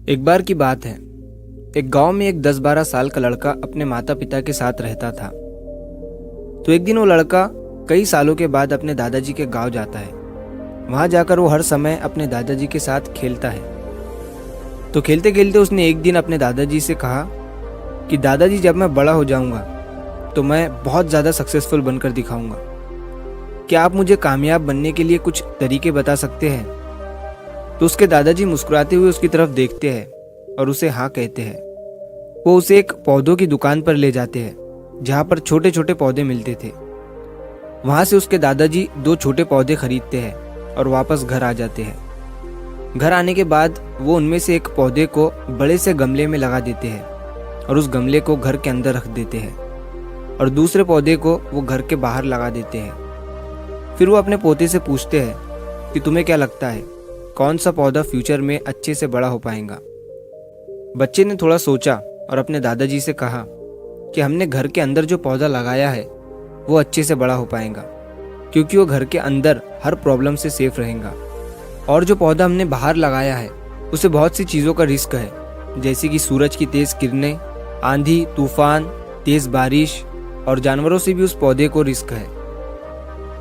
एक बार की बात है। एक गांव में एक 10-12 साल का लड़का अपने माता पिता के साथ रहता था। तो एक दिन वो लड़का कई सालों के बाद अपने दादाजी के गांव जाता है। वहां जाकर वो हर समय अपने दादाजी के साथ खेलता है। तो खेलते खेलते उसने एक दिन अपने दादाजी से कहा कि दादाजी, जब मैं बड़ा हो जाऊंगा तो मैं बहुत ज़्यादा सक्सेसफुल बनकर दिखाऊंगा। क्या आप मुझे कामयाब बनने के लिए कुछ तरीके बता सकते हैं? तो उसके दादाजी मुस्कुराते हुए उसकी तरफ देखते हैं और उसे हाँ कहते हैं। वो उसे एक पौधों की दुकान पर ले जाते हैं जहाँ पर छोटे छोटे पौधे मिलते थे। वहाँ से उसके दादाजी 2 छोटे पौधे खरीदते हैं और वापस घर आ जाते हैं। घर आने के बाद वो उनमें से एक पौधे को बड़े से गमले में लगा देते हैं और उस गमले को घर के अंदर रख देते हैं और दूसरे पौधे को वो घर के बाहर लगा देते हैं। फिर वो अपने पोते से पूछते हैं कि तुम्हें क्या लगता है, कौन सा पौधा फ्यूचर में अच्छे से बड़ा हो पाएगा? बच्चे ने थोड़ा सोचा और अपने दादाजी से कहा कि हमने घर के अंदर जो पौधा लगाया है वो अच्छे से बड़ा हो पाएगा, क्योंकि वो घर के अंदर हर प्रॉब्लम से सेफ रहेगा। और जो पौधा हमने बाहर लगाया है उसे बहुत सी चीज़ों का रिस्क है, जैसे कि सूरज की तेज़ किरणें, आंधी तूफान, तेज़ बारिश और जानवरों से भी उस पौधे को रिस्क है।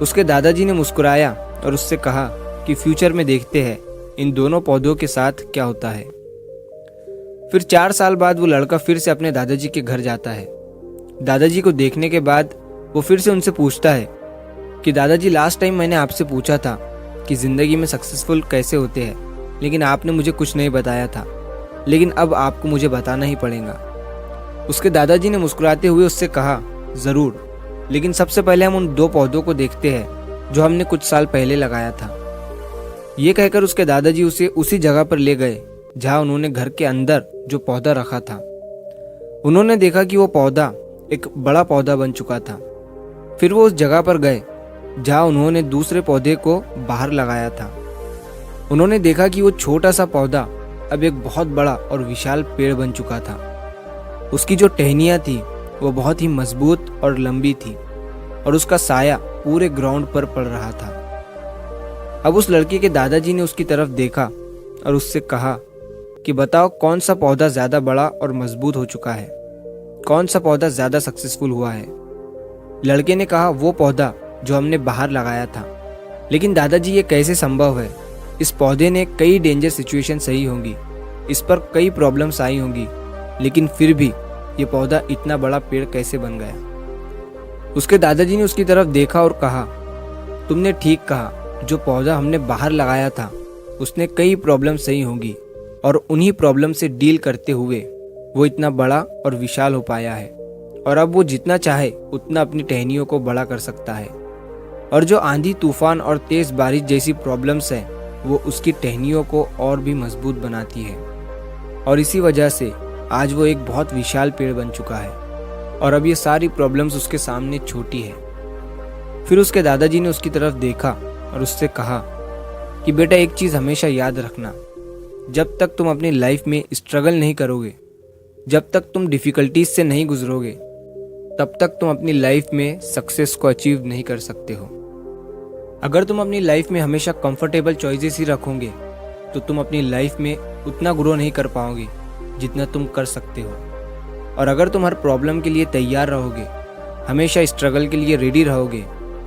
उसके दादाजी ने मुस्कुराया और उससे कहा कि फ्यूचर में देखते हैं इन दोनों पौधों के साथ क्या होता है। फिर 4 साल बाद वो लड़का फिर से अपने दादाजी के घर जाता है। दादाजी को देखने के बाद वो फिर से उनसे पूछता है कि दादाजी, लास्ट टाइम मैंने आपसे पूछा था कि ज़िंदगी में सक्सेसफुल कैसे होते हैं, लेकिन आपने मुझे कुछ नहीं बताया था, लेकिन अब आपको मुझे बताना ही पड़ेगा। उसके दादाजी ने मुस्कुराते हुए उससे कहा, ज़रूर, लेकिन सबसे पहले हम उन 2 पौधों को देखते हैं जो हमने कुछ साल पहले लगाया था। ये कहकर उसके दादाजी उसे उसी जगह पर ले गए जहाँ उन्होंने घर के अंदर जो पौधा रखा था। उन्होंने देखा कि वो पौधा एक बड़ा पौधा बन चुका था। फिर वो उस जगह पर गए जहाँ उन्होंने दूसरे पौधे को बाहर लगाया था। उन्होंने देखा कि वो छोटा सा पौधा अब एक बहुत बड़ा और विशाल पेड़ बन चुका था। उसकी जो टहनियाँ थी वो बहुत ही मजबूत और लंबी थी और उसका साया पूरे ग्राउंड पर पड़ रहा था। अब उस लड़के के दादाजी ने उसकी तरफ देखा और उससे कहा कि बताओ, कौन सा पौधा ज़्यादा बड़ा और मजबूत हो चुका है, कौन सा पौधा ज़्यादा सक्सेसफुल हुआ है? लड़के ने कहा, वो पौधा जो हमने बाहर लगाया था। लेकिन दादाजी, ये कैसे संभव है? इस पौधे ने कई डेंजर सिचुएशन सही होंगी, इस पर कई प्रॉब्लम्स आई होंगी, लेकिन फिर भी ये पौधा इतना बड़ा पेड़ कैसे बन गया? उसके दादाजी ने उसकी तरफ देखा और कहा, तुमने ठीक कहा, जो पौधा हमने बाहर लगाया था उसने कई प्रॉब्लम सही होंगी और उन्हीं प्रॉब्लम से डील करते हुए वो इतना बड़ा और विशाल हो पाया है। और अब वो जितना चाहे उतना अपनी टहनियों को बड़ा कर सकता है। और जो आंधी तूफान और तेज़ बारिश जैसी प्रॉब्लम्स हैं वो उसकी टहनियों को और भी मजबूत बनाती है। और इसी वजह से आज वो एक बहुत विशाल पेड़ बन चुका है और अब ये सारी प्रॉब्लम्स उसके सामने छोटी है। फिर उसके दादाजी ने उसकी तरफ देखा और उससे कहा कि बेटा, एक चीज़ हमेशा याद रखना, जब तक तुम अपनी लाइफ में स्ट्रगल नहीं करोगे, जब तक तुम डिफ़िकल्टीज से नहीं गुजरोगे, तब तक तुम अपनी लाइफ में सक्सेस को अचीव नहीं कर सकते हो। अगर तुम अपनी लाइफ में हमेशा कंफर्टेबल चॉइसेस ही रखोगे तो तुम अपनी लाइफ में उतना ग्रो नहीं कर पाओगे जितना तुम कर सकते हो। और अगर तुम हर प्रॉब्लम के लिए तैयार रहोगे, हमेशा स्ट्रगल के लिए रेडी रहोगे,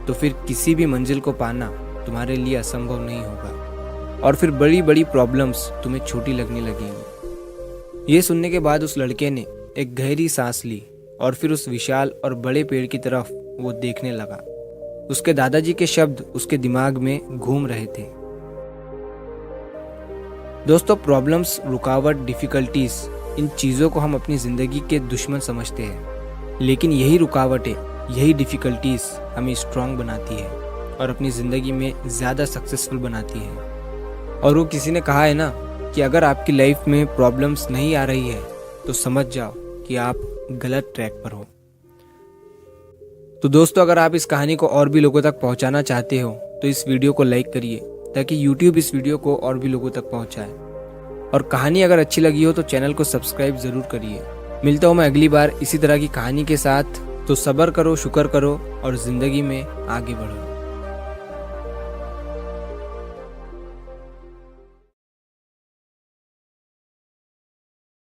तो फिर किसी भी मंजिल को पाना तुम्हारे लिए असंभव नहीं होगा और फिर बड़ी बड़ी प्रॉब्लम्स तुम्हें छोटी लगने लगेंगी। ये सुनने के बाद उस लड़के ने एक गहरी सांस ली और फिर उस विशाल और बड़े पेड़ की तरफ वो देखने लगा। उसके दादाजी के शब्द उसके दिमाग में घूम रहे थे। दोस्तों, प्रॉब्लम्स, रुकावट, डिफ़िकल्टीज, इन चीज़ों को हम अपनी ज़िंदगी के दुश्मन समझते हैं, लेकिन यही रुकावटें, यही डिफ़िकल्टीज हमें स्ट्रांग बनाती है और अपनी ज़िंदगी में ज़्यादा सक्सेसफुल बनाती है। और वो किसी ने कहा है ना कि अगर आपकी लाइफ में प्रॉब्लम्स नहीं आ रही है तो समझ जाओ कि आप गलत ट्रैक पर हो। तो दोस्तों, अगर आप इस कहानी को और भी लोगों तक पहुंचाना चाहते हो तो इस वीडियो को लाइक करिए ताकि YouTube इस वीडियो को और भी लोगों तक पहुंचाए। और कहानी अगर अच्छी लगी हो तो चैनल को सब्सक्राइब ज़रूर करिए। मिलता हूँ मैं अगली बार इसी तरह की कहानी के साथ। तो सब्र करो, शुक्र करो और ज़िंदगी में आगे बढ़ो।